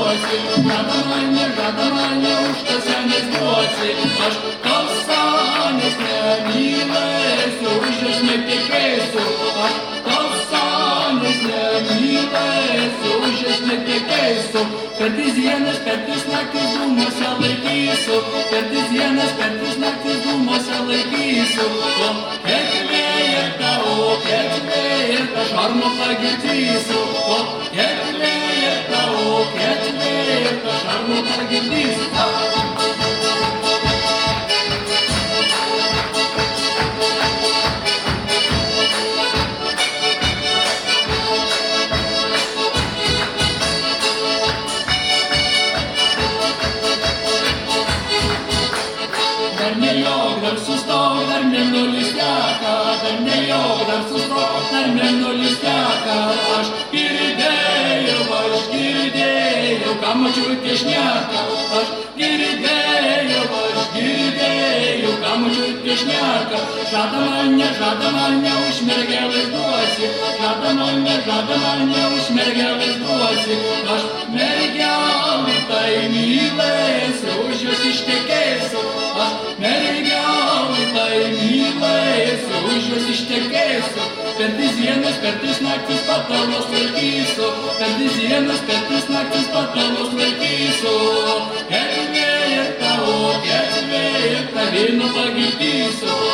duosi, žada mane už tą senės duosi. Aš tos senės nemylėsiu, už jos netekėsiu. Aš tos senės nemylėsiu, už jos netekėsiu. Per dienas, per naktis dūmuose laikysiu, per dienas, per naktis dūmuose laikysiu. O kiek vėjerta, šarmo pagirdysiu. O kiek vėjerta, šarmo pagirdysiu. Dar nejok, dar sustok, dar mėnulis teka, dar nejok, dar sustok, dar mėnulis teka. Aš girdėjau, ką močiutė šneka. Aš girdėjau, ką močiutė šneka. Žada mane už mergelės duosi, žada mane už mergelės duosi. Aš mergelį tai mylėsiu, už jos ištekėsiu. Aš mergelį tai mylėsiu, už jos ištekėsiu. Per dienas, per naktis patalus laikysiu, per dienas, per naktis patalus laikysiu. Kiek vėjerta, vynu pagirdysiu.